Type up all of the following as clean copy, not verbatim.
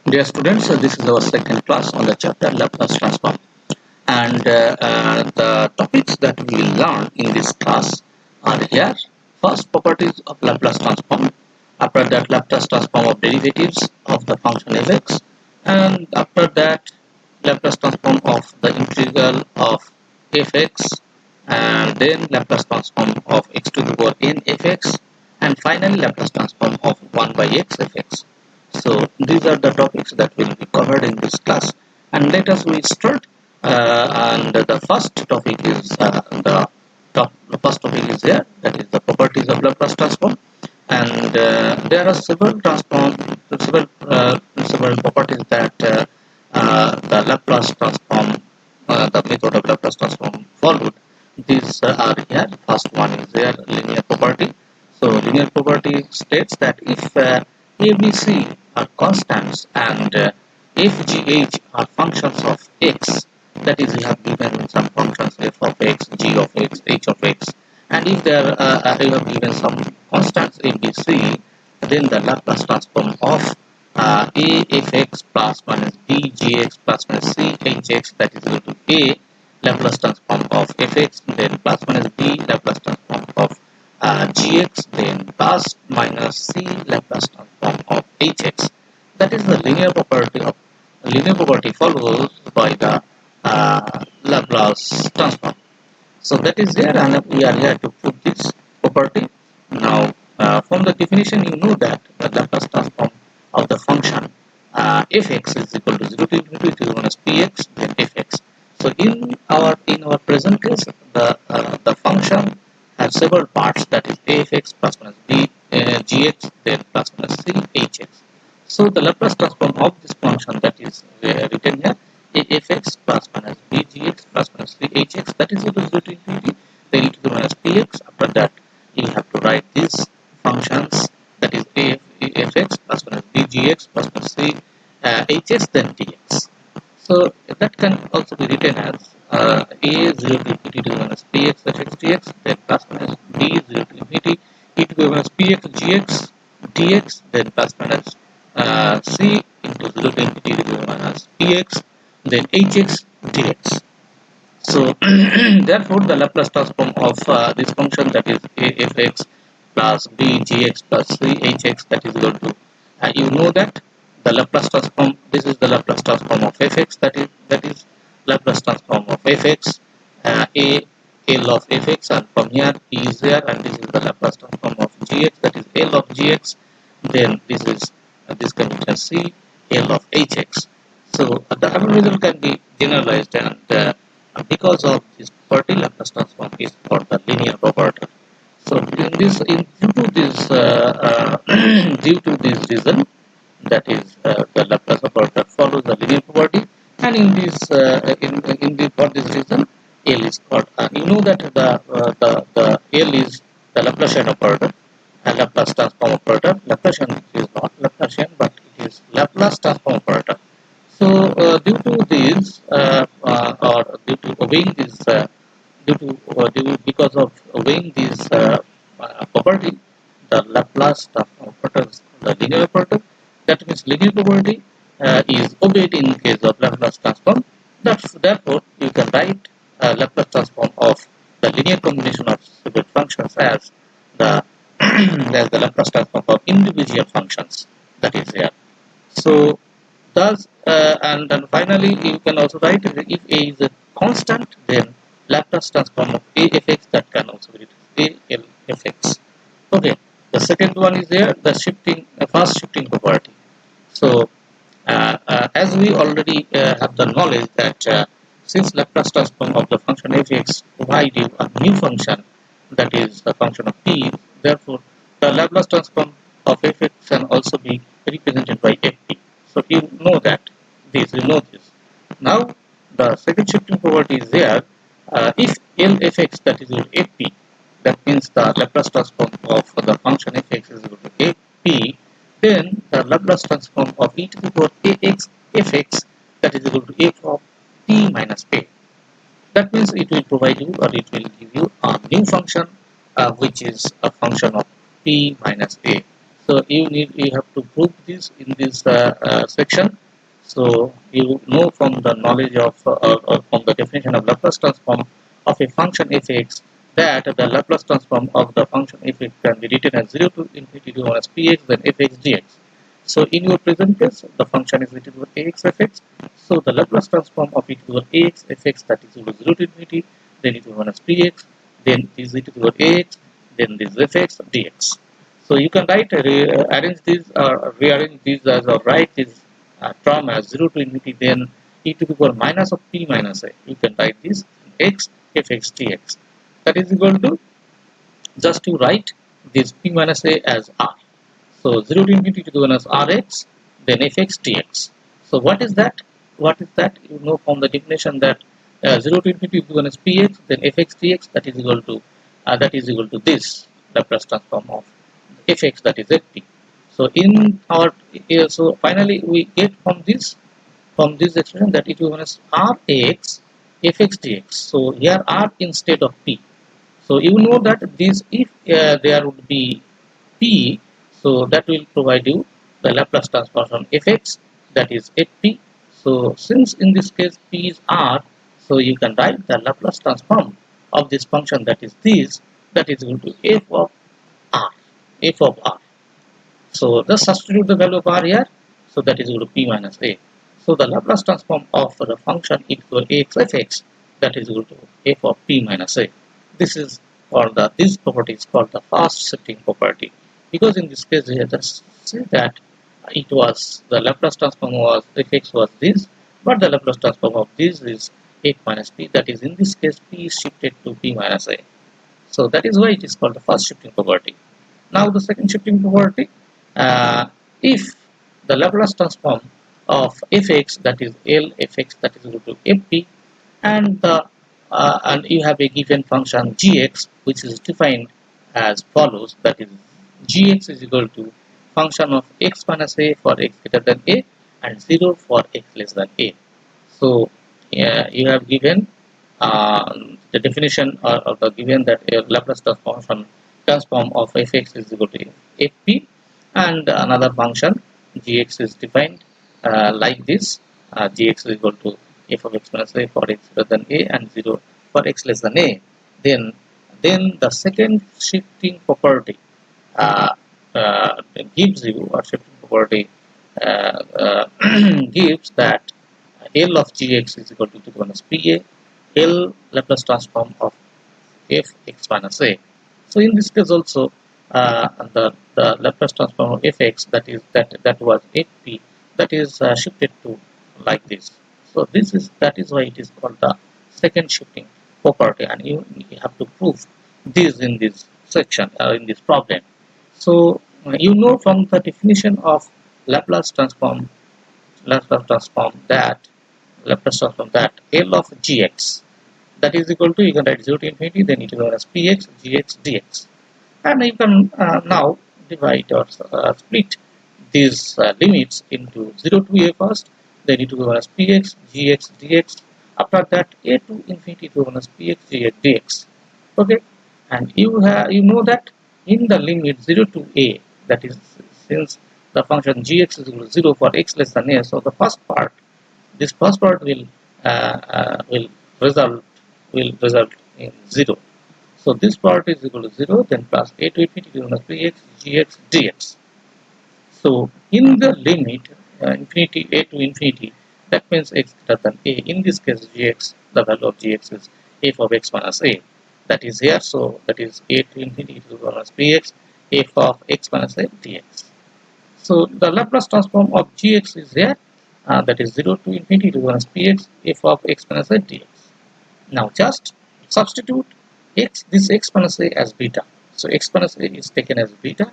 Dear students, this is our second class on the chapter Laplace Transform, and the topics that we will learn in this class are here. First, properties of Laplace Transform. After that, Laplace Transform of derivatives of the function fx, and after that, Laplace Transform of the integral of fx, and then Laplace Transform of x to the power n fx, and finally Laplace Transform of 1 by x fx. So these are the topics that will be covered in this class, and let us we start. And the first topic is the first topic is here, that is the properties of Laplace transform, and there are several properties that the Laplace transform, the method of Laplace transform followed. These are here. First one is there, linear property. So linear property states that if ABC are constants and FGH are functions of x, that is, we have given some functions f of x, g of x, h of x, and if there you have given some constants ABC, then the Laplace transform of a fx plus minus b gx plus minus c hx, that is equal to a Laplace transform of fx, then plus minus b Laplace transform of gx, then plus minus c Laplace transform of hx. That is the linear property followed by the Laplace transform. So that is there, and we are here to prove this property. Now, from the definition, you know that the Laplace transform of the function fx is equal to 0 to infinity to minus px, then fx. So in our present case, the function has several parts, that is afx plus minus b gx, then plus minus c hx. So the Laplace transform of this function, that is written here, afx plus minus bgx plus minus c hx, that is equal to 0 to infinity to e to the minus px. After that, you have to write these functions, that is afx plus minus bgx plus minus c hx, then dx. So that can also be written as a 0 to infinity to the minus px fx dx, then plus minus b 0 to infinity e to the minus px gx dx, then plus minus c into 0 to infinity to the minus px, then hx dx. So therefore, the Laplace transform of this function, that is afx plus b gx plus c hx, that is equal to you know that the Laplace transform. This is the Laplace transform of fx. That is Laplace transform of fx. A L of fx, and from here p is there, and this is the Laplace transform of gx. That is L of gx. Then this is this can be written c L of hx. So the above result can be generalized, and because of this property, Laplace transform is for the linear property. So due to this reason, that is the Laplace operator follows the linear property, and in this for this reason, L is called. You know that the L is the Laplacian operator, a Laplace transform operator. Laplacian is not Laplacian, but it is Laplace transform operator. So due to this, or due to obeying this, because of obeying this property, the Laplace transform operator is the linear operator. That means linear property is obeyed in case of Laplace transform. Therefore, you can write Laplace transform of the linear combination of separate functions as the as the Laplace transform of individual functions, that is here. So thus, and then finally, you can also write if A is a constant, then Laplace transform of A fx, that can also be written A L fx. Okay, the second one is there, the fast shifting property. So, as we already have the knowledge that since Laplace transform of the function fx provide you a new function, that is the function of p, therefore the Laplace transform of fx can also be represented by fp. So you know this. Now the second shifting property is there. If L fx, that is equal to fp, that means the Laplace transform of the function fx is equal to fp, then the Laplace transform of e to the power ax fx, that is equal to f of p minus a. That means it will provide you, or it will give you a new function which is a function of p minus a. So you have to prove this in this section. So you know from the knowledge of or from the definition of Laplace transform of a function fx that the Laplace transform of the function fx can be written as 0 to infinity to minus px then fx dx. So in your present case, the function is e to the power ax fx. So the Laplace transform of e to the power ax fx, that is equal to 0 to infinity, then e to the minus px, then is e to the power ax, then this fx dx. So you can write arrange these or rearrange these as or write this term as 0 to infinity, then e to the power minus of p minus a. You can write this x fx dx. That is equal to, just to write this p minus a as r. So 0 to infinity to the minus rx, then fx dx. So what is that? What is that? You know from the definition that 0 to infinity to the minus px, then fx dx, that is equal to this Laplace transform of fx, that is fp. So in our so finally we get from this expression that it will minus rx fx dx. So here r instead of p. So you know that this, if there would be p, so that will provide you the Laplace transform fx, that is fp. So since in this case p is r, so you can write the Laplace transform of this function, that is this, that is equal to f of r, f of r. So just substitute the value of r here, so that is equal to p minus a. So the Laplace transform of the function equal to ax fx, that is equal to f of p minus a. This is called this property is called the fast shifting property, because in this case we have just say that it was the Laplace transform was fx was this, but the Laplace transform of this is f minus p, that is in this case p is shifted to p minus a. So that is why it is called the fast shifting property. Now the second shifting property, if the Laplace transform of fx, that is L fx, that is equal to fp, and you have a given function gx which is defined as follows, that is gx is equal to function of x minus a for x greater than a and 0 for x less than a. So you have given the definition or the given that a Laplace transform of fx is equal to fp, and another function gx is defined like this, gx is equal to f of x minus a for x greater than a and 0 for x less than a. Then the second shifting property uh, gives you, or shifting property gives that L of gx is equal to the minus pa, L Laplace transform of f x minus a. So in this case also the Laplace transform of fx, that was fp, that is shifted to like this. So that is why it is called the second shifting property, and you have to prove this in this section in this problem. So you know from the definition of Laplace transform that Laplace transform that L of gx, that is equal to, you can write 0 to infinity, then it is known as px gx dx, and you can now divide or split these limits into 0 to a first, then it is known as px gx dx, after that a to infinity to known as px gx dx. Okay, and you know that in the limit 0 to a, that is since the function gx is equal to 0 for x less than a, so the this first part will result in 0. So this part is equal to 0, then plus a to infinity to minus px gx dx. So in the limit infinity a to infinity, that means x greater than a. In this case gx, the value of gx is f of x minus a. That is here, so that is a to infinity to minus px f of x minus a dx. So the Laplace transform of gx is here, that is 0 to infinity to minus px f of x minus a dx. Now just substitute this x minus a as beta. So x minus a is taken as beta,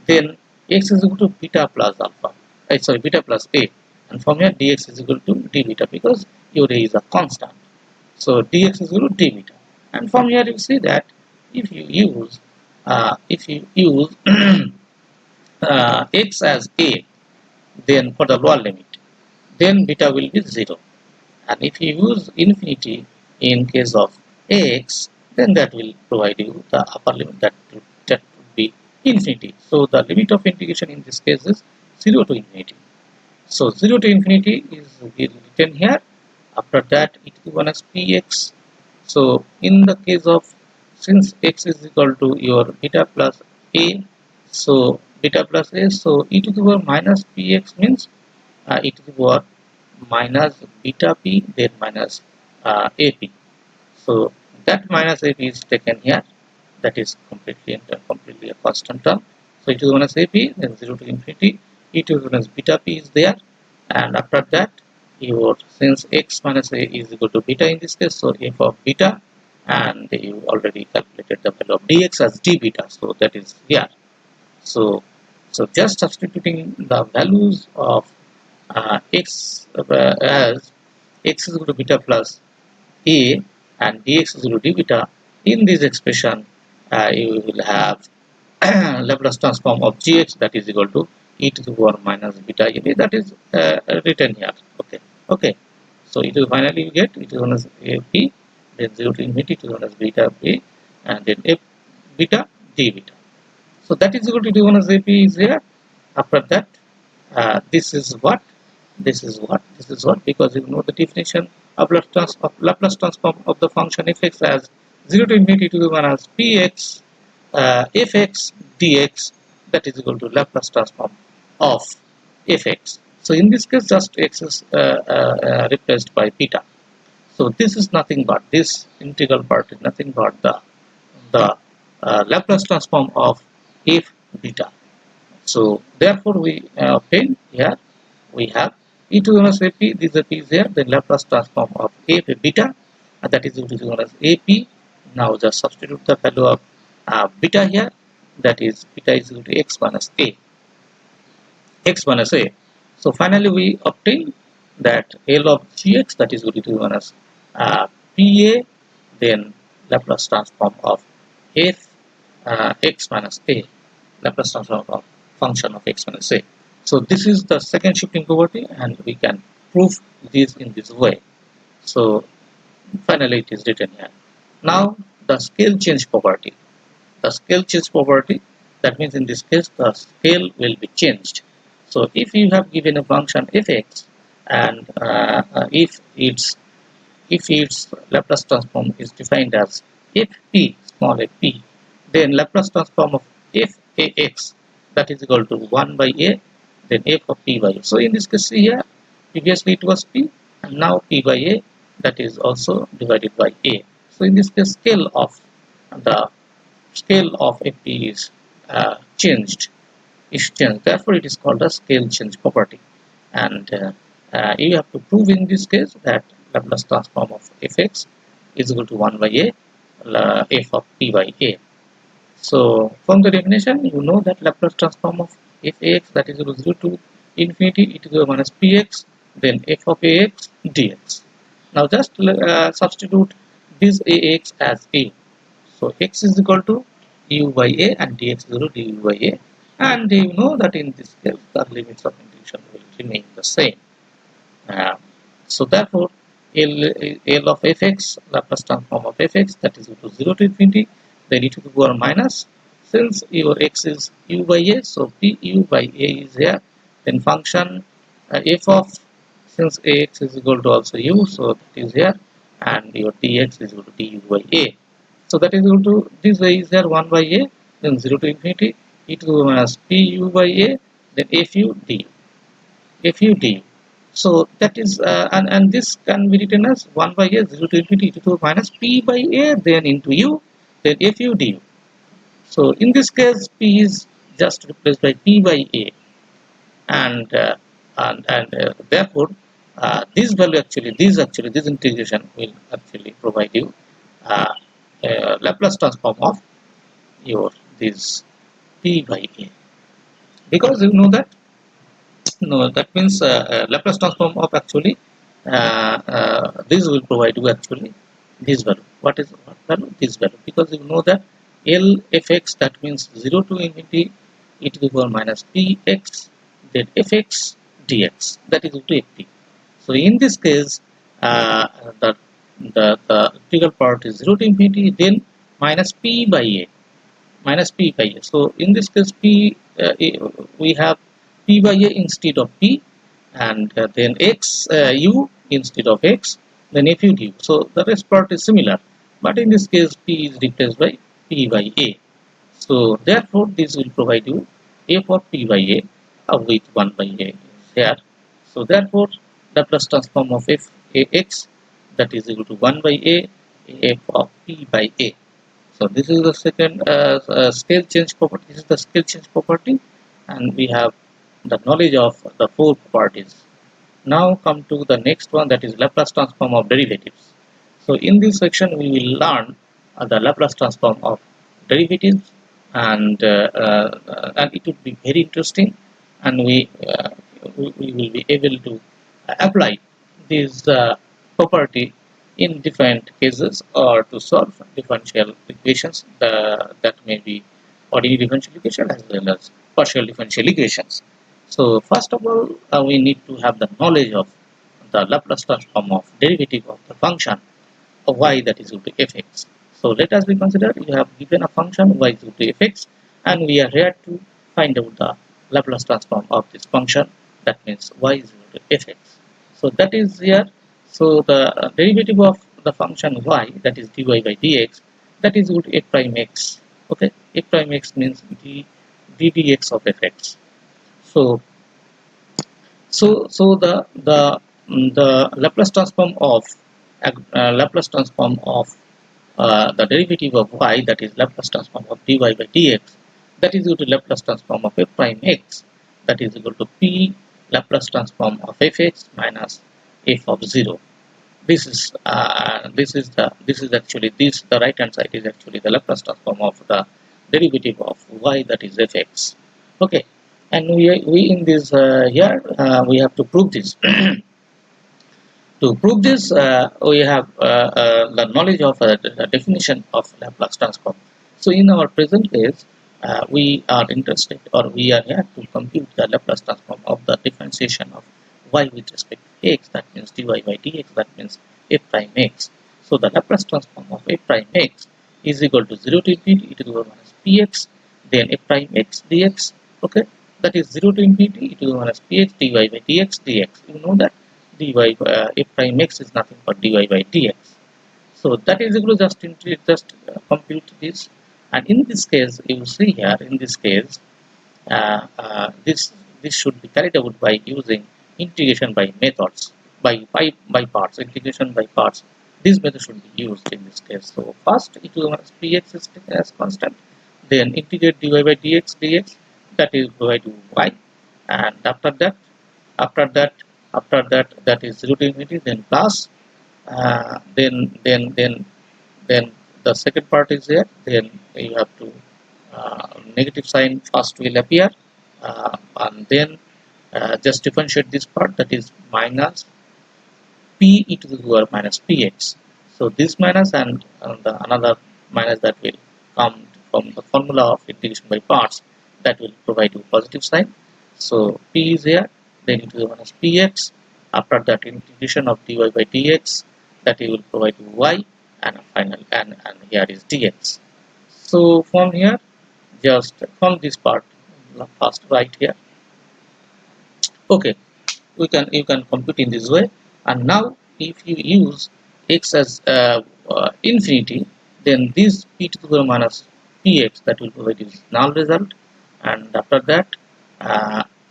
then x is equal to beta plus alpha, beta plus a, and from here dx is equal to d beta, because your a is a constant. So dx is equal to d beta, and from here you see that if you use x as a, then for the lower limit, then beta will be 0, and if you use infinity in case of x, then that will provide you the upper limit, that would be infinity. So the limit of integration in this case is 0 to infinity. So 0 to infinity is written here. After that, e to the 1 as px. So in the case of, since x is equal to your beta plus a, so beta plus a, so e to the power minus px means e to the power minus beta p, then minus ap. So that minus ap is taken here. That is completely a constant term. So e to the minus ap, then 0 to infinity, e to the minus beta p is there, and after that, your, since x minus a is equal to beta in this case, so f of beta, and you already calculated the value of dx as d beta, so that is here. So just substituting the values of x as x is equal to beta plus a and dx is equal to d beta, in this expression you will have Laplace transform of gx, that is equal to e to the power minus beta a, that is written here. Okay, so it will finally you get e to the minus a p, then 0 to infinity to the minus beta a, and then f beta d beta. So that is equal to e to the minus a p is here. After that, this is what, because you know the definition of Laplace transform of the function fx as 0 to infinity to the minus px fx dx, that is equal to Laplace transform of fx. So in this case, just x is replaced by beta. So this is nothing but, this integral part is nothing but the Laplace transform of f beta. So therefore we obtain here, we have e to the minus ap, this is p is here, then Laplace transform of f beta, and that is e to the minus ap. Now just substitute the value of beta here, that is beta is equal to x minus a. So finally we obtain that L of gx, that is equal to minus pa, then Laplace transform of f x minus a, Laplace transform of function of x minus a. So this is the second shifting property, and we can prove this in this way. So finally it is written here. Now the scale change property. The scale change property, that means in this case the scale will be changed. So if you have given a function fx, and if its Laplace transform is defined as fp, small fp, then Laplace transform of fax, that is equal to 1 by a, then f of p by a. So in this case here, previously it was p, and now p by a, that is also divided by a. So in this case, scale of fp is changed. Therefore it is called a scale change property, and you have to prove in this case that Laplace transform of fx is equal to 1 by a f of p by a. So from the definition, you know that Laplace transform of fax, that is equal to 0 to infinity e to the minus px, then f of ax dx. Now just substitute this ax as a. So x is equal to u by a and dx is equal to du by a, and you know that in this case the limits of integration will remain the same. So therefore L of fx, Laplace transform of fx, that is equal to 0 to infinity, then e to the power minus, since your x is u by a, so p u by a is here, then function f of, since ax is equal to also u, so that is here, and your dx is equal to du by a. So that is equal to, this way is there 1 by a, then 0 to infinity, e to the minus pu by a, then fu du. So that is, and this can be written as 1 by a, 0 to infinity, e to the minus p by a, then into u, then fu du. So in this case, p is just replaced by p by a, and therefore this value actually, this integration will actually provide you Laplace transform of your this p by a, because you know that, no, that means Laplace transform of actually this will provide you actually this value. What is what value? This value, because you know that L fx, that means 0 to infinity e to the power minus px, then fx dx, that is equal to fp. So in this case, the integral part is 0 to infinity, then minus p by a, minus p by a. So in this case, we have p by a instead of p, and then x u instead of x, then f u du. So the rest part is similar, but in this case, p is replaced by p by a. So therefore, this will provide you f of p by a with 1 by a here. So therefore, Laplace transform of f a x, that is equal to 1 by a f of p by a. So this is the second scale change property. This is the scale change property, and we have the knowledge of the four properties. Now come to the next one, that is Laplace transform of derivatives. So in this section we will learn the Laplace transform of derivatives, and it will be very interesting, and we will be able to apply this property in different cases or to solve differential equations that may be ordinary differential equation as well as partial differential equations. So first of all, we need to have the knowledge of the Laplace transform of derivative of the function of y, that is equal to fx. So let us be considered, you have given a function y is equal to fx, and we are here to find out the Laplace transform of this function, that means y is equal to fx. So that is here. So the derivative of the function y, that is dy by dx, that is equal to f prime x. Okay, f prime x means dx of fx. So the Laplace transform of the derivative of y, that is Laplace transform of dy by dx, that is equal to Laplace transform of f prime x, that is equal to p Laplace transform of fx minus f of 0. This is actually the right hand side is actually the Laplace transform of the derivative of y, that is fx. Okay, and we in this here we have to prove this. To prove this, we have the knowledge of the definition of Laplace transform. So in our present case, we are interested, or we are here to compute the Laplace transform of the differentiation of y with respect to x, that means dy by dx, that means f prime x. So the Laplace transform of f prime x is equal to 0 to infinity e to the power minus px, then f prime x dx, okay, that is 0 to infinity e to the power minus px dy by dx dx. You know that dy f prime x is nothing but dy by dx. So that is equal to just compute this, and in this case you see here, in this case this should be carried out by using integration by methods, by parts, integration by parts. This method should be used in this case. So first e to the minus px is taken as constant, then integrate dy by dx, that is provided to y, and after that that is 0 to infinity, then plus, then the second part is there, then you have to negative sign first will appear, and then just differentiate this part, that is minus p e to the power minus px. So this minus and the another minus that will come from the formula of integration by parts, that will provide you positive sign. So p is here, then e to the minus px. After that, integration of dy by dx, that will provide you y, and final and here is dx. So from here, just from this part, first right here. Okay, you can compute in this way, and now if you use x as infinity, then this p to the power minus px, that will provide you null result, and after that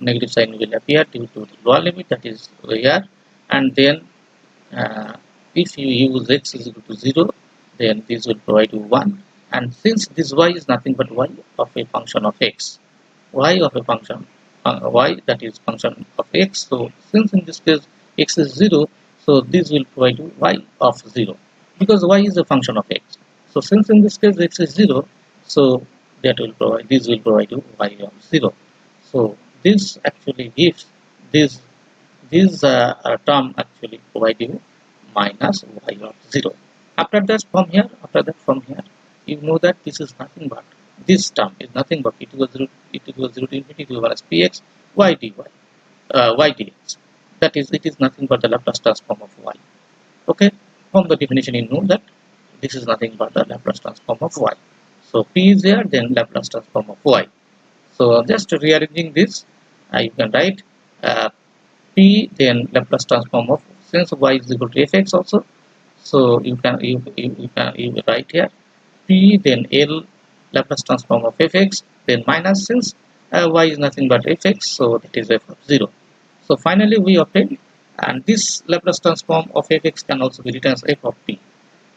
negative sign will appear due to the lower limit, that is here, and then if you use x is equal to 0, then this will provide you 1, and since this y is nothing but y of a function of x, y of a function y, that is function of x. So since in this case x is 0, so this will provide you y of 0, because y is a function of x. So since in this case x is 0, so that will provide, this will provide you y of 0. So this actually gives this term actually provide you minus y of 0. After that from here, you know that this is nothing but, this term is nothing but e to the 0 to infinity to the minus px y dy y dx. That is, it is nothing but the Laplace transform of y. Okay, from the definition you know that this is nothing but the Laplace transform of y. So P is here, then Laplace transform of y. So just rearranging this, you can write P then Laplace transform of, since y is equal to fx also, so you write here P then L Laplace transform of fx, then minus, since y is nothing but fx, so that is f of 0. So finally we obtain, and this Laplace transform of fx can also be written as f of p.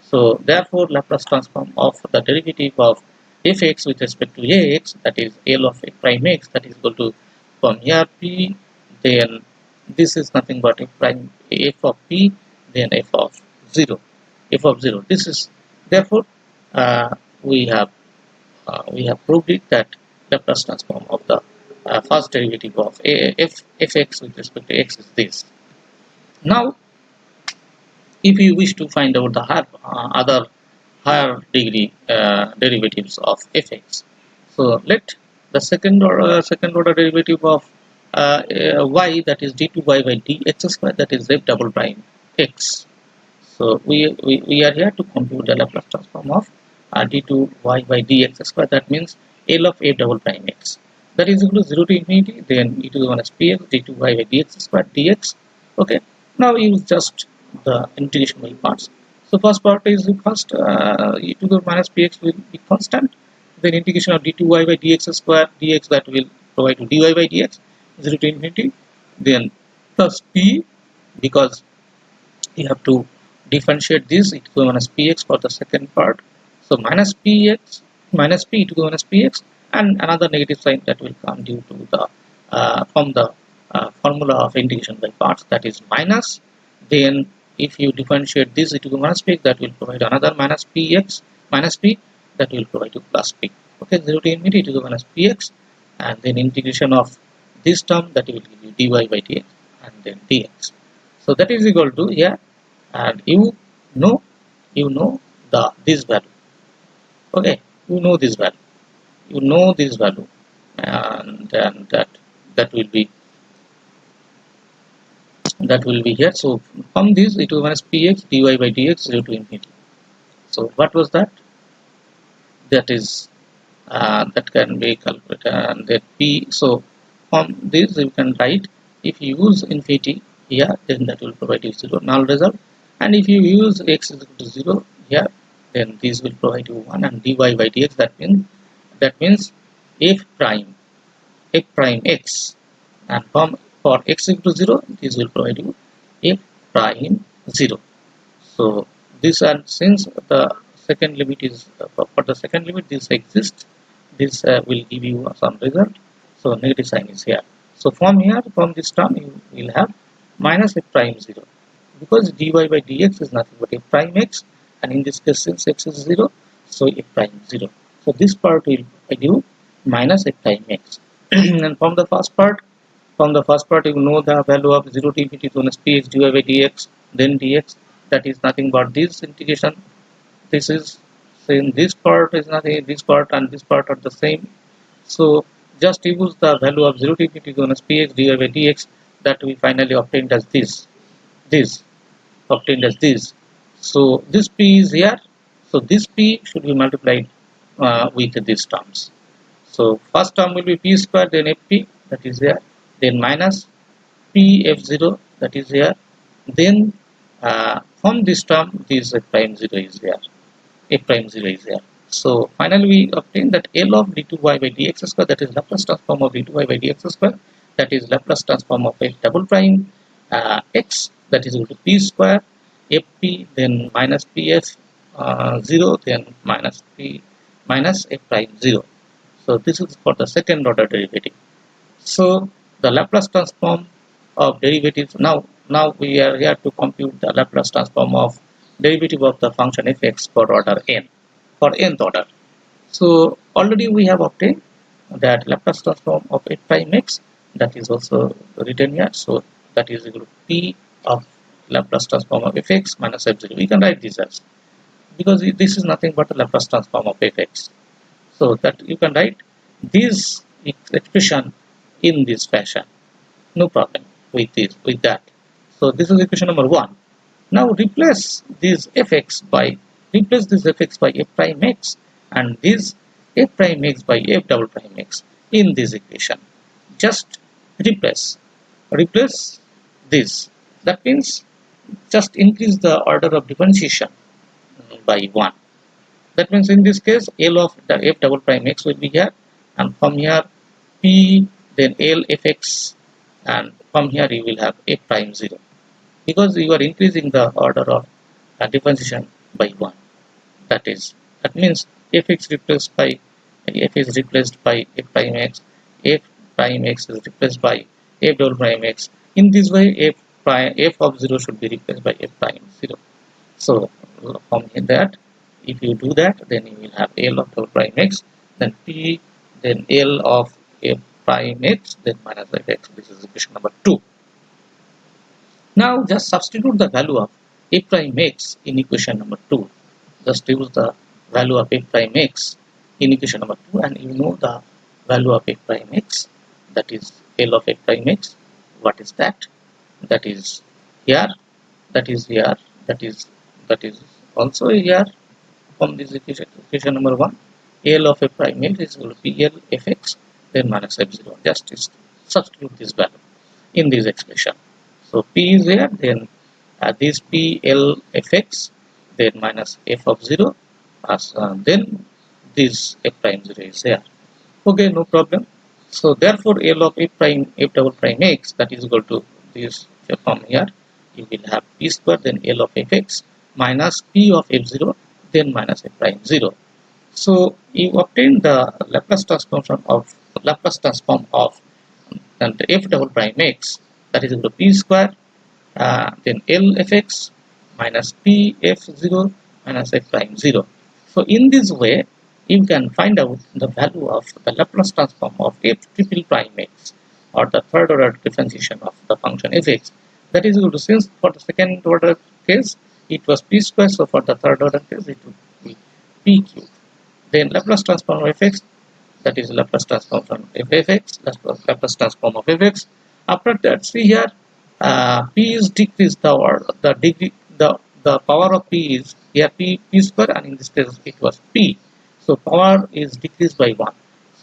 So therefore Laplace transform of the derivative of fx with respect to ax, that is L of f prime x, that is equal to, from here p, then this is nothing but f prime f of p, then f of 0, f of 0. This is, therefore uh, we have proved it that Laplace transform of the first derivative of fx with respect to x is this. Now if you wish to find out the other higher degree derivatives of fx, so let the second order derivative of y, that is d2y by dx square, that is f double prime x. So we are here to compute the Laplace transform of d2y by dx square, that means L of f double prime x, that is equal to 0 to infinity, then e to the minus px d2y by dx square dx. Okay, now use just the integration by parts. So first part is first e to the minus px will be constant, then integration of d2y by dx square dx, that will provide to dy by dx 0 to infinity, then plus p, because you have to differentiate this e to the minus px for the second part. So minus px minus p e to the minus px, and another negative sign that will come due to the from the formula of integration by parts, that is minus. Then if you differentiate this e to the minus px, that will provide another minus px minus p, that will provide you plus p. Okay, 0 to infinity e to the minus px, and then integration of this term, that will give you dy by dx and then dx. So that is equal to here, and know you know the this value. Okay, you know this value, and that will be here. So from this e to the minus px dy by dx 0 to infinity. So what was that? That is that can be calculated, and that p. So from this you can write, if you use infinity here, then that will provide you 0 null result, and if you use x is equal to 0 here, then this will provide you 1, and dy by dx, that means f prime x, and for x equal to 0, this will provide you f prime 0. So this, and since the second limit is for the second limit this exists, this will give you some result. So negative sign is here. So from here, from this term, you will have minus f prime 0, because dy by dx is nothing but f prime x, and in this case since x is 0, so f prime 0. So this part will give you minus f prime x. And from the first part you know the value of 0 to infinity to px dy by dx, then dx, that is nothing but this integration. This is same, this part is nothing, this part and this part are the same. So just use the value of 0 to infinity to px dy by dx, that we finally obtained as this obtained as this. So this p is here, so this p should be multiplied with these terms. So first term will be p square, then fp, that is here, then minus p f0, that is here, then from this term this f prime 0 is here, f prime 0 is here. So finally we obtain that L of d2y by dx square, that is Laplace transform of d2y by dx square, that is Laplace transform of f double prime x, that is equal to p square fp, then minus pf 0, then minus p minus f prime 0. So this is for the second order derivative. So the Laplace transform of derivatives, now we are here to compute the Laplace transform of derivative of the function fx for order n, for nth order. So already we have obtained that Laplace transform of f prime x, that is also written here. So that is equal to p of Laplace transform of fx minus f0. We can write this as, because this is nothing but the Laplace transform of fx. So that you can write this expression in this fashion, no problem with that. So this is equation number 1. Now replace this fx by f prime x, and this f prime x by f double prime x in this equation. Just replace this. That means just increase the order of differentiation by 1. That means in this case L of the f double prime x will be here, and from here p, then L fx, and from here you will have f prime 0, because you are increasing the order of differentiation by 1. That means f is replaced by f prime x, f prime x is replaced by f double prime x. In this way f of 0 should be replaced by f prime 0. So from that, if you do that, then you will have L of double prime x, then p, then L of f prime x, then minus fx. This is equation number 2. Now just substitute the value of f prime x in equation number 2. Just use the value of f prime x in equation number 2, and you know the value of f prime x, that is L of f prime x. What is that? That is here, that is here, that is also here. From this equation number 1, L of f prime x is equal to p L fx, then minus f0. Just substitute this value in this expression. So p is here, then this p L fx, then minus f of 0, then this f prime 0 is here. Okay, no problem. So therefore L of f double prime x, that is equal to this from here. You will have p square, then L of fx minus p of f0, then minus f prime 0. So you obtain the Laplace transform of and f double prime x, that is equal to p square, then L fx minus p f0 minus f prime 0. So in this way, you can find out the value of the Laplace transform of f triple prime x, or the third order differentiation of the function fx. That is equal to, since for the second order case it was p square, so for the third order case it would be p cube. Then Laplace transform of fx, that is Laplace transform of fx, Laplace transform of fx. After that, see here, p is decreased, the power of p is here p square, and in this case it was p. So power is decreased by 1.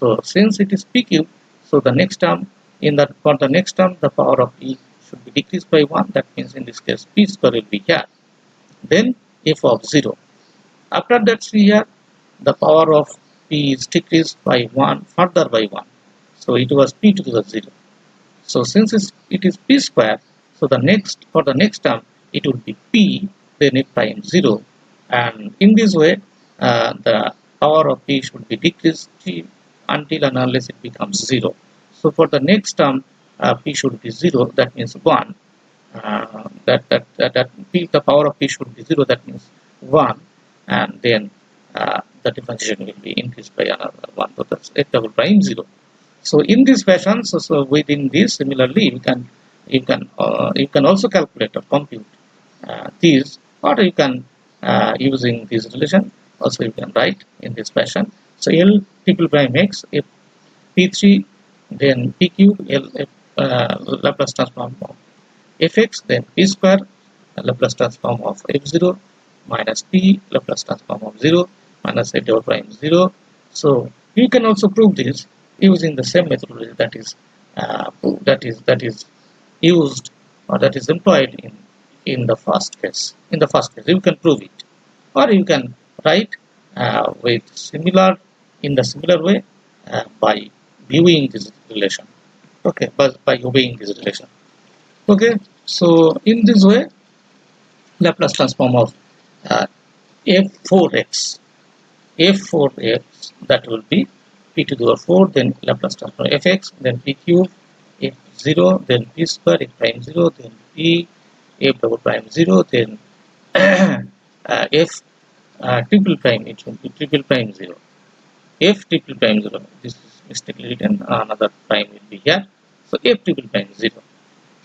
So since it is p cube, so the next term for the next term the power of p should be decreased by 1. That means in this case p square will be here. Then f of 0. After that, see here, the power of p is decreased by 1, further by 1. So it was p to the 0. So since it is p square, so for the next term it will be p, then f prime 0, and in this way the power of p should be decreased until and unless it becomes 0. So for the next term p should be 0, that means 1. The power of p should be 0, that means 1, and then the differentiation will be increased by another 1, so that's f double prime 0. So in this fashion, so within this, similarly you can also calculate or compute these, or you can using this relation also you can write in this fashion. So L triple prime x, if p3, then p cube, L Laplace transform of fx, then p square, Laplace transform of f0 minus p, Laplace transform of 0 minus f double prime 0. So you can also prove this using the same methodology that is used, or that is employed in the first case. In the first case, you can prove it, or you can write in the similar way by viewing this relation. Okay, by obeying this relation. Okay, so in this way, Laplace transform of f4x, that will be p to the power 4, then Laplace transform of fx, then p cube, f0, then p square, f prime 0, then p, f double prime 0, then f triple prime, it will be triple prime 0, f triple prime 0, this is mistakenly written, another prime will be here, so f triple prime 0.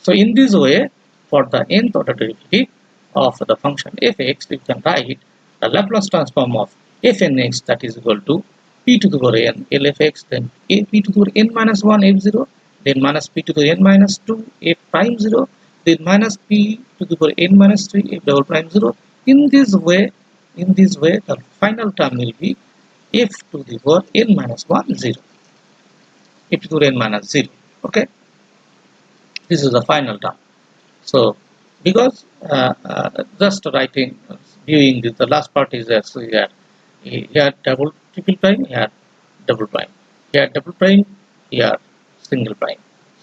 So in this way, for the nth order derivative of the function fx, we can write the Laplace transform of fnx, that is equal to p to the power n lfx, then p to the power n minus 1 f0, then minus p to the n minus 2 f prime 0, then minus p to the power n minus 3 f double prime 0. In this way, the final term will be f to the power n minus 1 0, f to the power n minus 0. Okay, this is the final term. So because just writing, viewing this, the last part is that, so here double triple prime, here double prime, here double prime, here single prime.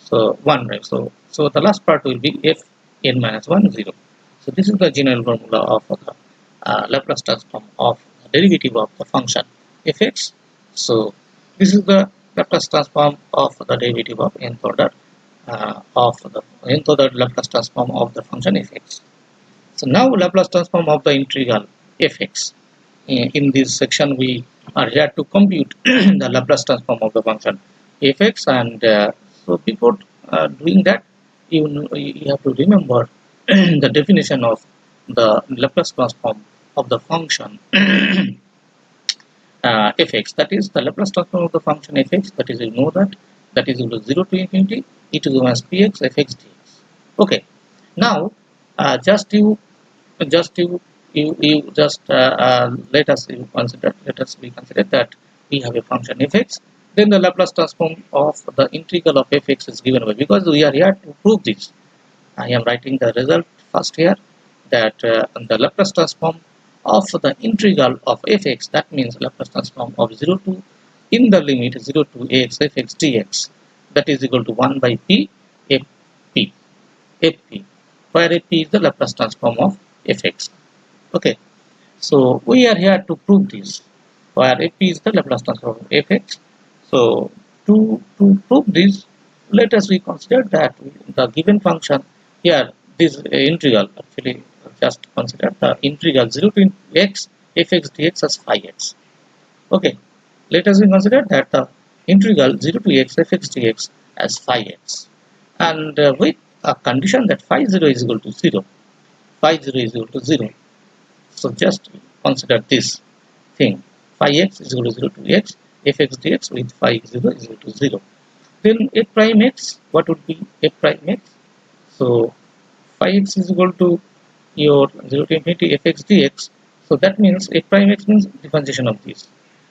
So one prime. So the last part will be f n minus 1 0. So this is the general formula of the Laplace transform of the derivative of the function fx. So this is the Laplace transform of the derivative of nth order of the nth order Laplace transform of the function fx. So now Laplace transform of the integral fx. In this section, we are here to compute the Laplace transform of the function fx, and so before doing that, you have to remember the definition of the Laplace transform of the function fx. That is the Laplace transform of the function fx. That is, you know that is equal to 0 to infinity e to the minus px fx dx. Okay. Now, just you just let us we consider that we have a function fx. Then the Laplace transform of the integral of fx is given away, because we are here to prove this. I am writing the result first here, that the Laplace transform of the integral of fx, that means Laplace transform of 0 to, in the limit 0 to x fx dx, that is equal to 1 by p fp, where fp is the Laplace transform of fx. Okay, so we are here to prove this, where fp is the Laplace transform of fx. So to prove this, let us consider that the given function here, this integral, actually just consider the integral 0 to x fx dx as phi x. Okay, let us consider that the integral 0 to x fx dx as phi x, and with a condition that phi 0 is equal to 0. Phi 0 is equal to 0. So just consider this thing. Phi x is equal to 0 to x fx dx with phi 0 is equal to 0. Then f prime x, what would be f prime x? So phi x is equal to your 0 to infinity fx dx. So that means f prime x means differentiation of this,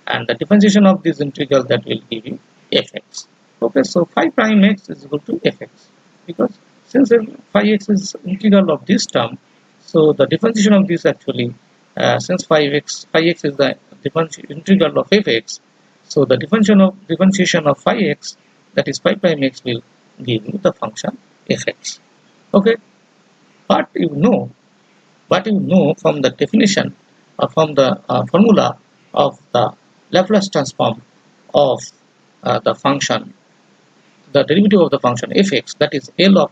and the differentiation of this integral, that will give you fx. Okay, so phi prime x is equal to fx, because since phi x is integral of this term, so the differentiation of this actually, since phi x is the integral of fx, so the differentiation of phi x, that is phi prime x, will give you the function fx. Okay, but you know from the definition, or from the formula of the Laplace transform of the function, the derivative of the function fx, that is L of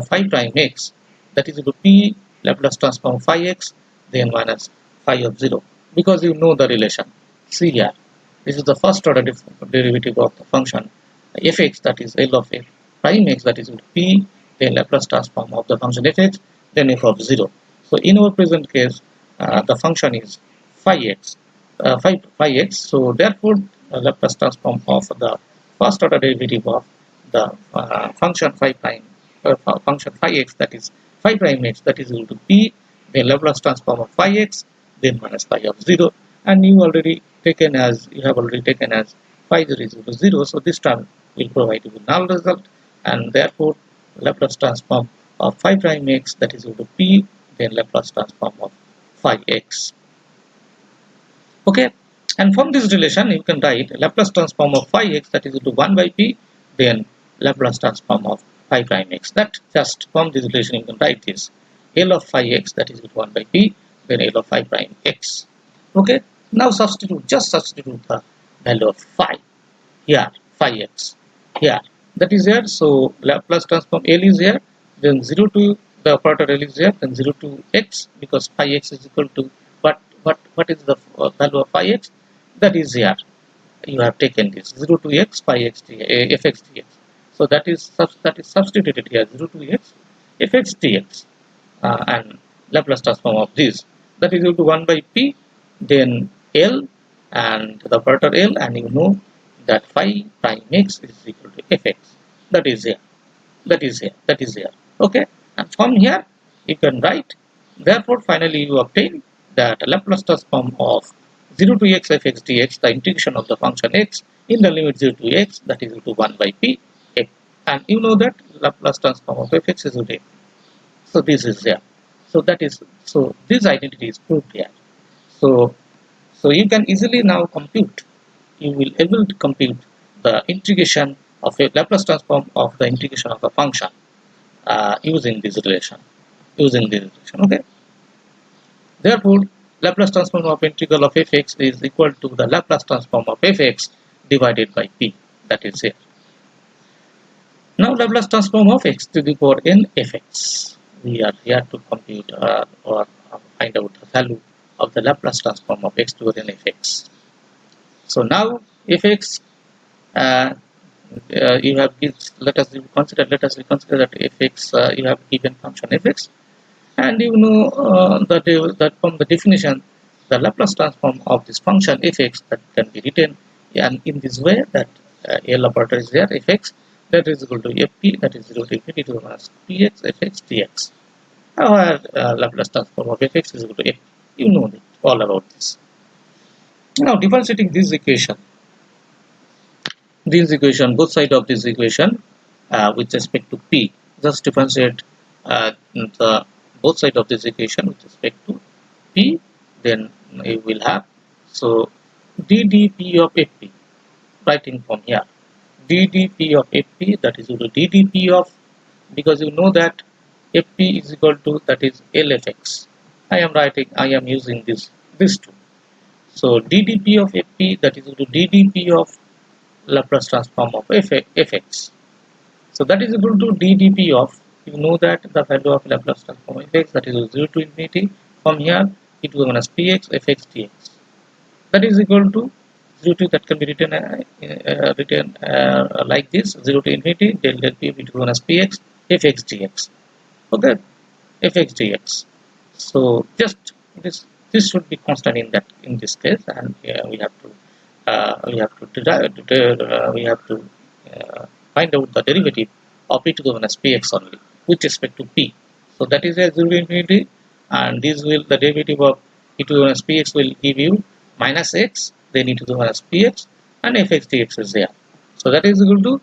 phi prime x, that is equal to p Laplace transform phi x, then minus phi of 0, because you know the relation. See here, this is the first order derivative of the function fx, that is L of f prime x, that is equal to p, then Laplace transform of the function fx, then f of 0. So in our present case, the function is phi x, phi x. So therefore, Laplace transform of the first order derivative of the function phi prime, function phi x, that is phi prime x, that is equal to p, then Laplace transform of phi x, then minus phi of 0, and you have already taken as phi 0 is equal to 0. So this term will provide you with null result, and therefore Laplace transform of phi prime x, that is equal to p, then Laplace transform of phi x. Okay, and from this relation you can write Laplace transform of phi x, that is equal to 1 by p, then Laplace transform of phi prime x. That just from this relation you can write this L of phi x, that is equal to 1 by p, then L of phi prime x. Okay, now substitute the value of phi here, phi x here, that is here. So Laplace transform L is here, then 0 to the operator L is here, then 0 to x, because phi x is equal to what is the value of phi x, that is here. You have taken this 0 to x phi x fx dx. So that is substituted here, 0 to x fx dx, and Laplace transform of this, that is equal to 1 by p, then L and the operator L, and you know that phi prime x is equal to fx. That is here. Okay, and from here you can write, therefore finally you obtain that Laplace transform of 0 to x fx dx, the integration of the function x in the limit 0 to x, that is equal to 1 by p f. And you know that Laplace transform of fx is equal to f. So this is there. So that is, so this identity is proved here. So you can easily now compute, you will able to compute the integration of a Laplace transform of the integration of a function using this relation. Okay. Therefore, Laplace transform of integral of fx is equal to the Laplace transform of fx divided by p. That is here. Now Laplace transform of x to the power n fx. We are here to compute or find out the value of the Laplace transform of x to the power n fx. So now fx, you have let us consider that fx, you have given function fx, and you know that from the definition, the Laplace transform of this function fx that can be written and in this way, that L operator is there, fx, that is equal to fp, that is 0 to infinity to the minus px fx dx. Our Laplace transform of fx is equal to f. You know all about this. Now differentiating this equation, both sides of this equation with respect to p, just differentiate the both sides of this equation with respect to p, then you will have, so ddp of fp, writing from here, ddp of fp, that is equal to ddp of, because you know that fp is equal to, that is lfx. I am using this two. So ddp of fp, that is equal to ddp of Laplace transform of fx. So that is equal to ddp of, you know that the value of Laplace transform of fx, that is 0 to infinity, from here e to the minus px fx dx. That is equal to 0 to, that can be written like this, 0 to infinity del del p e to the minus px fx dx. Okay, fx dx. So just this should be constant in this case, and we have to find out the derivative of e to the minus px only with respect to p. So that is a 0 to infinity, and this will, the derivative of e to the minus px will give you minus x, then e to the minus px, and fx dx is there. So that is equal to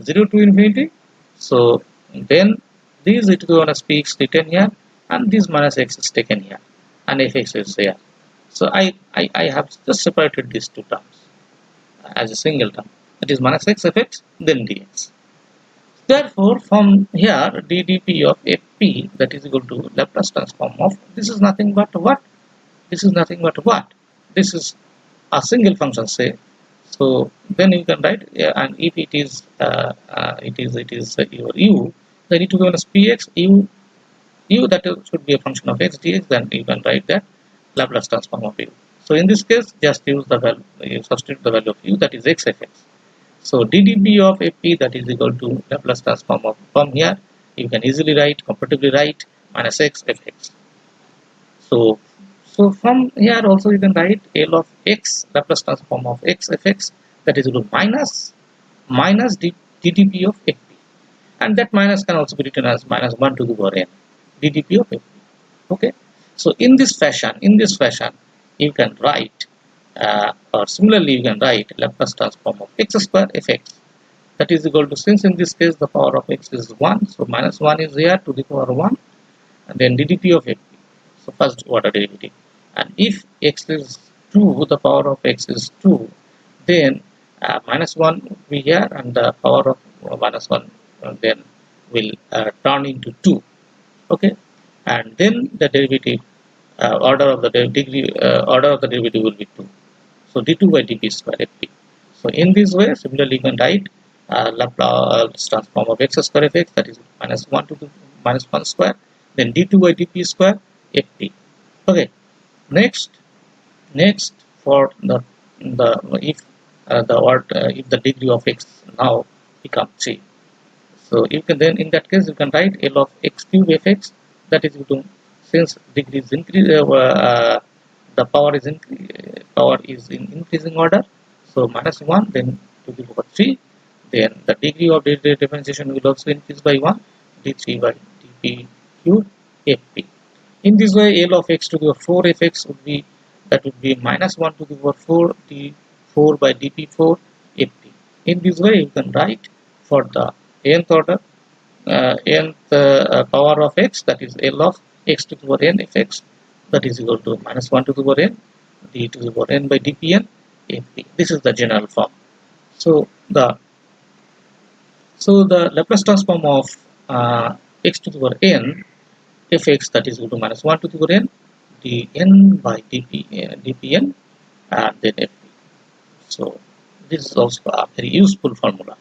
0 to infinity. So then this e to the minus px taken here, and this minus x is taken here, and fx is there. So I have just separated these two terms as a single term, that is minus x fx, then dx. Therefore, from here ddp of fp, that is equal to Laplace transform of, this is nothing but what? This is nothing but what? This is a single function, say. So then you can write, and if it is your u, then it will be px u that should be a function of x dx, then you can write that Laplace transform of u. So in this case, just use the value, you substitute the value of u, that is x fx. So ddp of fp, that is equal to Laplace transform of, from here you can easily write, comfortably write, minus x fx. So from here also you can write L of x, Laplace transform of x fx, that is equal to minus ddp of fp, and that minus can also be written as minus 1 to the power n ddp of fp. Okay. So in this fashion, you can write, or similarly you can write Laplace transform of x square fx, that is equal to, since in this case the power of x is 1, so minus 1 is here to the power 1, and then ddp of fp, so first order derivative. And if x is 2, the power of x is 2, then minus 1 will be here, and the power of minus 1 then will turn into 2. Okay. And then the derivative, order of the derivative will be 2. So d2 by dp square fp. So in this way, similarly you can write Laplace transform of x square fx, that is minus 1 to the minus 1 square, then d2 by dp square fp. Okay. Next for the if the degree of x now become 3. So you can then, in that case, you can write L of x cube fx, that is equal to, since degree is increase, the power is in increasing order, so minus 1, then to the power 3, then the degree of the differentiation will also increase by 1, d3 by dp cube fp. In this way, L of x to the power 4 fx would be that would be minus 1 to the power 4 d4 by dp4 fp. In this way you can write for the nth order nth power of x, that is L of x to the power n fx, that is equal to minus 1 to the power n d to the power n by dpn fp. This is the general form. So the Laplace transform of x to the power n fx, that is equal to minus 1 to the power n dn by dpn and then fp. So this is also a very useful formula.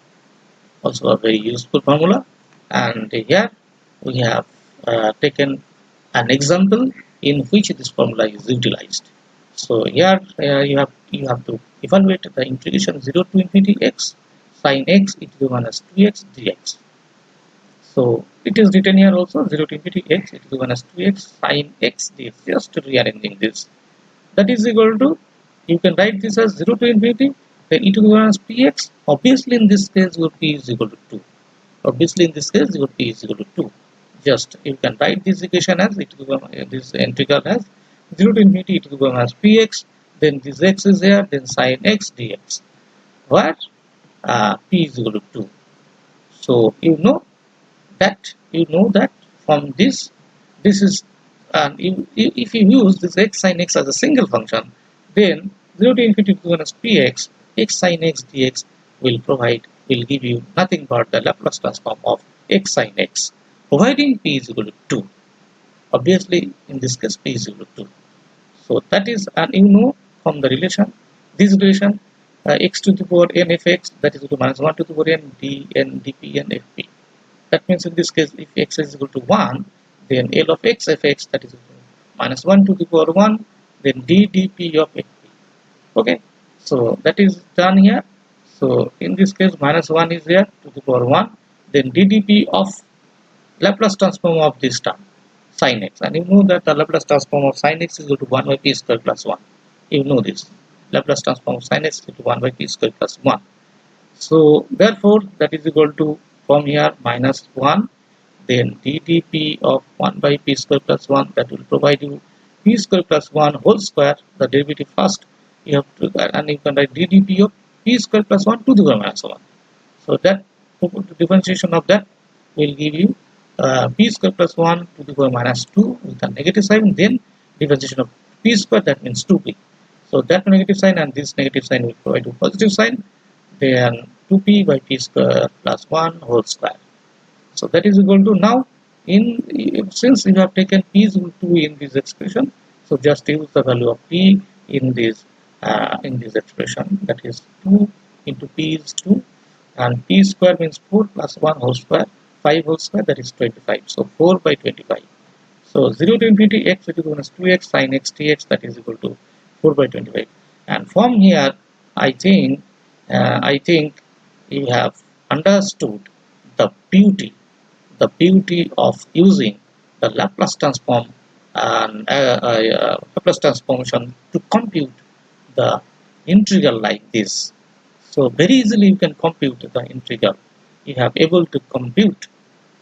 And here we have taken an example in which this formula is utilized. So here you have to evaluate the integration 0 to infinity x sin x e to the minus 2x dx. So it is written here also 0 to infinity x e to the minus 2x sin x dx, just rearranging this. That is equal to, you can write this as 0 to infinity then e to the minus px. Obviously in this case your p is equal to 2. Just you can write this equation as this integral as 0 to infinity e to the minus px, then this x is here, then sin x dx, where p is equal to 2. So you know that from this is if you use this x sin x as a single function, then 0 to infinity to the minus px x sin x dx will give you nothing but the Laplace transform of x sin x, providing p is equal to 2. Obviously in this case p is equal to 2. So that is, and you know from the relation, this relation x to the power n fx, that is equal to minus 1 to the power n dn dpn fp. That means in this case if x is equal to 1, then L of x fx, that is equal to minus 1 to the power 1 then d dp of fp. Okay, so that is done here. So in this case minus 1 is here to the power 1, then d dp of Laplace transform of this term sin x, and you know that the Laplace transform of sin x is equal to 1 by p square plus 1. You know this, Laplace transform of sin x is equal to 1 by p square plus 1. So therefore that is equal to, from here, minus 1 then d dp of 1 by p square plus 1, that will provide you p square plus 1 whole square, the derivative first you have to, and you can write d dp of p square plus 1 to the power minus 1. So that differentiation of that will give you p square plus 1 to the power minus 2 with a negative sign, then differentiation of p square, that means 2p. So that negative sign and this negative sign will provide you positive sign, then 2p by p square plus 1 whole square. So that is equal to, now since you have taken p is equal to 2 in this expression, so just use the value of p in this expression, that is 2 into p is 2 and p square means 4 plus 1 whole square, 5 whole square, that is 25. So 4 by 25. So 0 to infinity x to the minus 2x sin x dx, that is equal to 4 by 25. And from here I think you have understood the beauty of using the Laplace transform and Laplace transformation to compute the integral like this. So very easily you can compute the integral. You have able to compute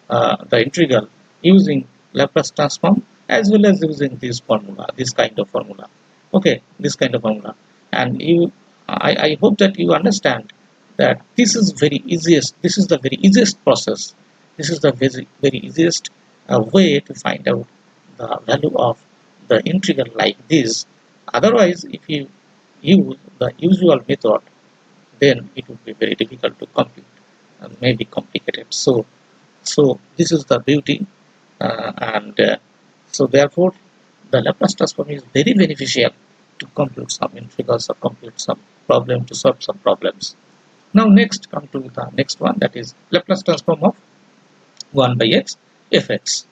the integral using Laplace transform as well as using this formula, this kind of formula. Okay, this kind of formula. And I hope that you understand that this is the very easiest process. This is the very easiest way to find out the value of the integral like this. Otherwise, if you use the usual method, then it would be very difficult to compute and maybe complicated. So this is the beauty, so therefore the Laplace transform is very beneficial to compute some integrals or compute some problem, to solve some problems. Now next come to the next one, that is Laplace transform of 1 by x fx.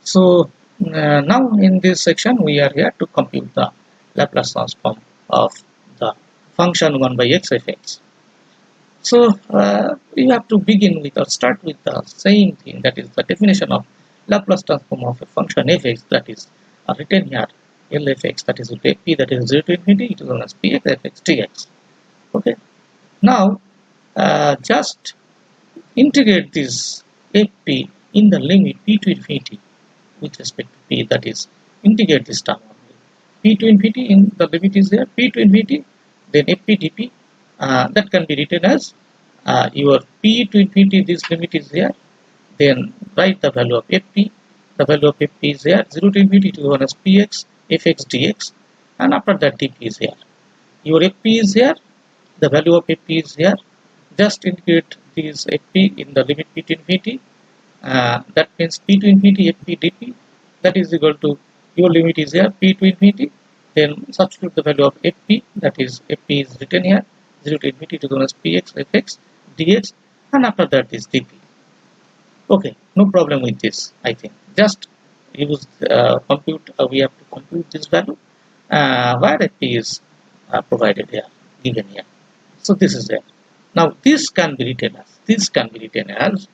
So now in this section we are here to compute the Laplace transform of the function 1 by x fx. So you have to begin with or start with the same thing, that is the definition of Laplace transform of a function fx, that is written here Lfx, that is p, that is 0 to infinity e to the minus px fx dx. Okay, now just integrate this fp in the limit p to infinity with respect to p, that is integrate this term only. p to infinity in the limit is there, p to infinity, then fp dp, that can be written as your p to infinity, this limit is there, then write the value of fp, the value of fp is there, 0 to infinity to 1 as px fx dx, and after that dp is here. Your fp is here, the value of fp is here, just indicate this fp in the limit p to infinity, that means p to infinity fp dp, that is equal to your limit is here p to infinity, then substitute the value of fp, that is fp is written here, 0 to infinity to the minus px fx dx, and after that is dp. Okay, no problem with this. I think just use compute, we have to compute this value where fp is provided here, given here. So this is there. Now this can be written as,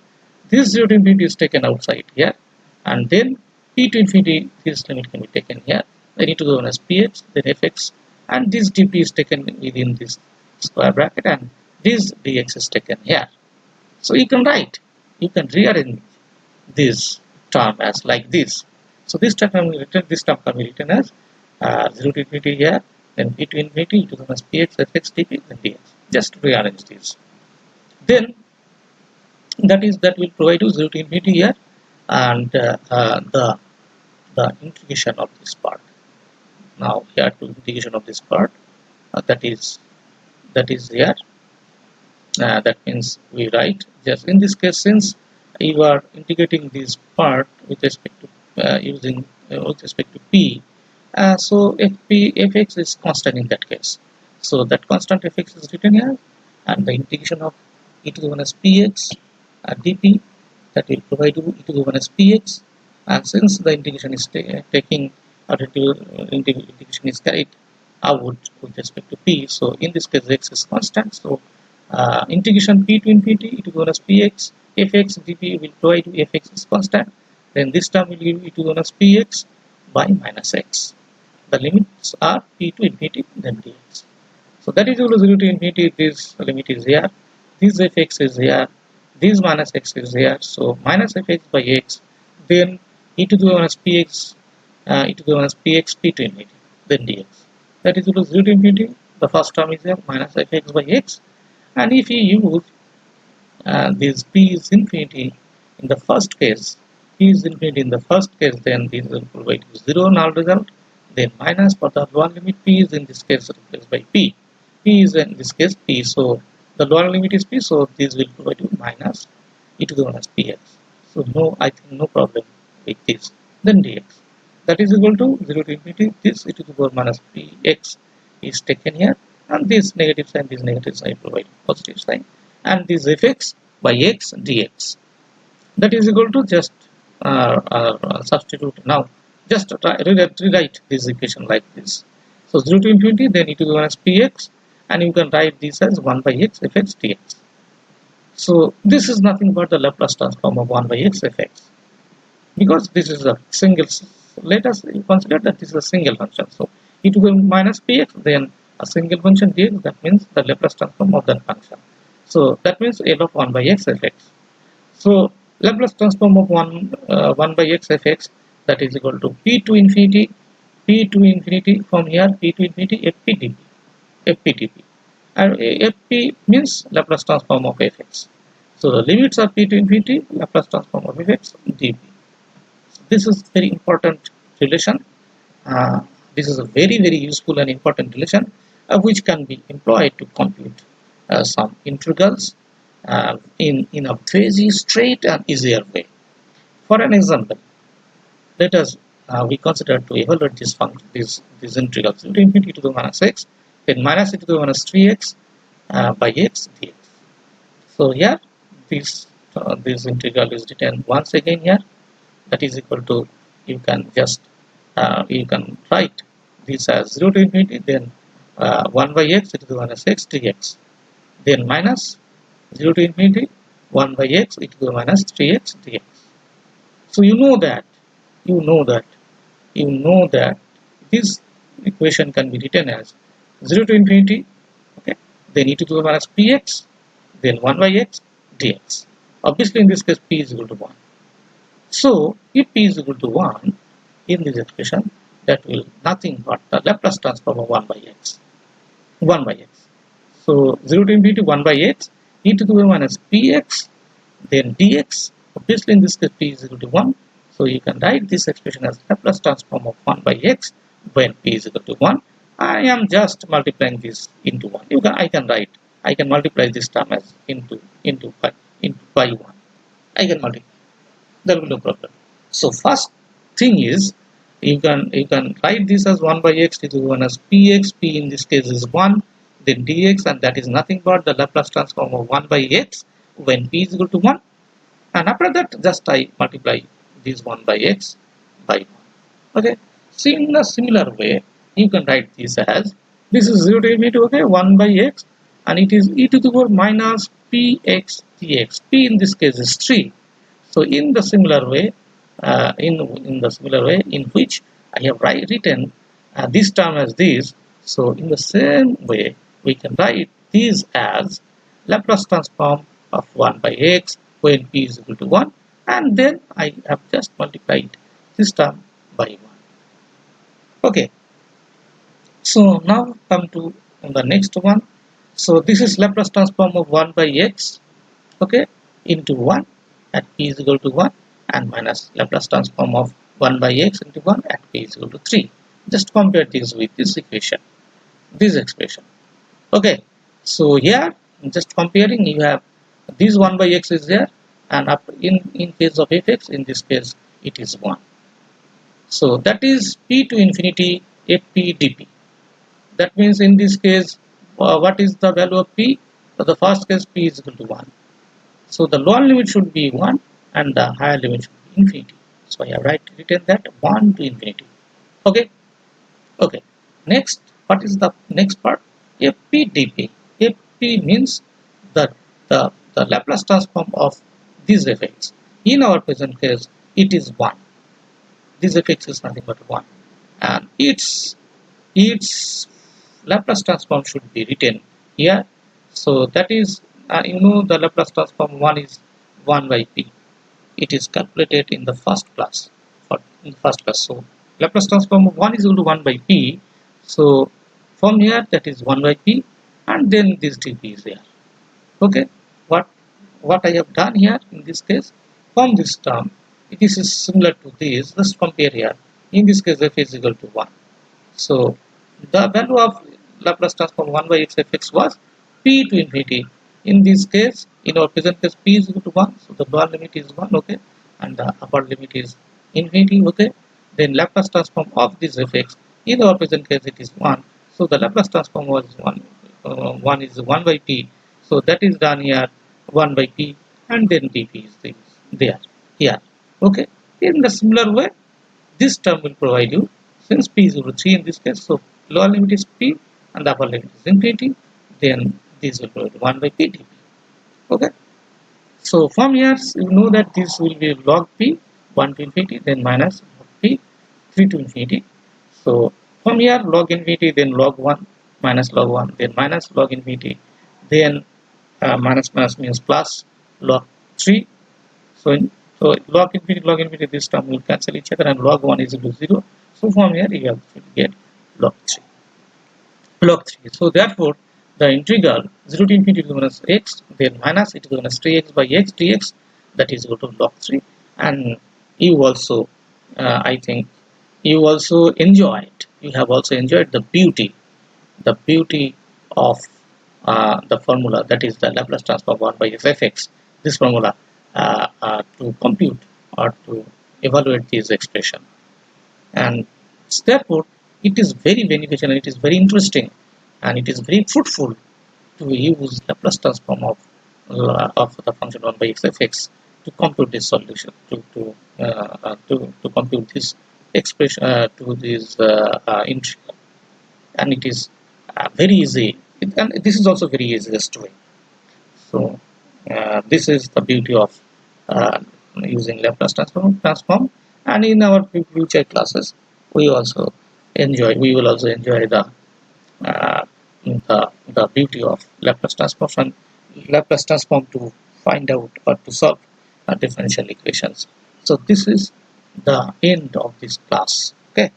this 0 to infinity is taken outside here, and then p to infinity, this limit can be taken here, then e to the minus px, then fx, and this dp is taken within this square bracket, and this dx is taken here. So you can write, you can rearrange this term as like this. So this term can be written, as 0 to infinity here, then p to infinity, e to the minus px fx dp, then dx. Just rearrange this. Then that will provide you 0 to infinity here, and the integration of this part. Now here to integration of this part, that is here. That means we write, just in this case, since you are integrating this part with respect to with respect to p, so fx is constant in that case. So that constant fx is written here, and the integration of e to the minus px dp, that will provide you e to the minus px, and since the integration is taking, or integration is carried outward with respect to p, so in this case x is constant, so integration p to infinity e to the minus px fx dp will provide you fx is constant, then this term will give e to the minus px by minus x. The limits are p to infinity, then dx. So that is equal to 0 to infinity, this limit is here, this fx is here, this minus x is here, so minus fx by x, then e to the minus px p to infinity, then dx. That is equal to 0 to infinity, the first term is here, minus fx by x, and if you use this p is infinity in the first case, then this will provide you 0 null result, then minus for the lower limit p is in this case replaced by p is in this case p, so the lower limit is p, so this will provide you minus e to the minus px. So I think no problem with this. Then dx, that is equal to 0 to infinity, this e to the power minus px is taken here, and this negative sign provide positive sign, and this fx by x dx, that is equal to, just substitute now, just rewrite this equation like this. So 0 to infinity, then e to the minus px, and you can write this as 1 by x fx dx. So this is nothing but the Laplace transform of 1 by x fx, because this is a single, let us consider that this is a single function, so e to the minus px, then a single function dx, that means the Laplace transform of that function. So that means L of 1 by x fx. So Laplace transform of 1 by x fx, that is equal to p to infinity from here, p to infinity fp dp, and fp means Laplace transform of fx. So the limits are p to infinity, Laplace transform of fx dp. So this is very important relation. This is a very useful and important relation, which can be employed to compute some integrals in a very straight and easier way. For an example, let us we consider to evaluate this function, these integrals, 0 to infinity to the minus x, then minus e to the minus 3x by x dx. So here this integral is written once again here, that is equal to, you can just you can write this as 0 to infinity, then 1 by x e to the minus x dx, then minus 0 to infinity 1 by x e to the minus 3x dx. So you know that this equation can be written as 0 to infinity, okay, then e to the minus px, then 1 by x dx. Obviously in this case p is equal to 1. So if p is equal to 1 in this expression, that will nothing but the Laplace transform of 1 by x. 1 by x. So 0 to infinity 1 by x, e to the power minus px, then dx. Obviously in this case p is equal to 1. So you can write this expression as Laplace transform of 1 by x when p is equal to 1. I am just multiplying this into 1. I can multiply this term as into by 1. I can multiply. There will be no problem. So first thing is you can write this as 1 by x to the power minus px. P in this case is 1, then dx, and that is nothing but the Laplace transform of 1 by x when p is equal to 1. And after that, just I multiply this 1 by x by 1. Okay. So in a similar way, you can write this as, this is 0 to infinity, okay, 1 by x, and it is e to the power minus px dx. P in this case is 3. So in the similar way, in which I have written this term as this, so in the same way we can write this as Laplace transform of 1 by x when p is equal to 1, and then I have just multiplied this term by 1. Okay, so now come to the next one. So this is Laplace transform of 1 by x, okay, into 1 at p is equal to 1, and minus Laplace transform of 1 by x into 1 at p is equal to 3. Just compare this with this equation, this expression. Okay, so here just comparing, you have this 1 by x is there, and up in case of fx, in this case it is 1. So that is p to infinity fp dp. That means in this case, what is the value of p? For the first case, p is equal to 1. So the lower limit should be 1 and the higher limit should be infinity. So I have written that 1 to infinity. Okay. Okay. Next, what is the next part? fp dp. fp means the Laplace transform of these fx. In our present case, it is 1. This fx is nothing but 1, and its Laplace transform should be written here. So that is, the Laplace transform 1 is 1 by p. It is calculated in the first class. So Laplace transform of 1 is equal to 1 by p. So from here, that is 1 by p, and then this dp is there. Okay, what I have done here in this case, from this term, this is similar to this. Just compare here. In this case, f is equal to 1. So the value of Laplace transform 1 by x fx was p to infinity. In this case, in our present case, p is equal to 1. So the lower limit is 1, okay, and the upper limit is infinity, okay. Then Laplace transform of this fx, in our present case, it is 1. So the Laplace transform was 1. 1 is 1 by p. So that is done here, 1 by p, and then dp is there here. Okay. In the similar way, this term will provide you, since p is equal to 3 in this case, so lower limit is p and the upper limit is infinity, then this will provide 1 by p dp. Okay. So from here, you know that this will be log p, 1 to infinity, then minus log p, 3 to infinity. So from here, log infinity, then log 1, minus log 1, then minus log infinity, then minus means plus log 3. So log infinity, this term will cancel each other, and log 1 is equal to 0. So from here you have to get log 3. So therefore the integral 0 to infinity to the minus x, then minus it to the minus 3x by x dx, that is equal to log 3. And you also, I think you also enjoyed, you have also enjoyed the beauty of the formula, that is the Laplace transform 1 by fx. This formula to compute or to evaluate this expression, and therefore it is very beneficial, and it is very interesting, and it is very fruitful to use Laplace transform of the function 1 by fx to compute this solution, to compute this expression, to this integral, and it is very easy, and this is also very easiest way. So this is the beauty of using Laplace transform, and in our future classes we will also enjoy the beauty of Laplace transform to find out or to solve differential equations. So this is the end of this class. Okay.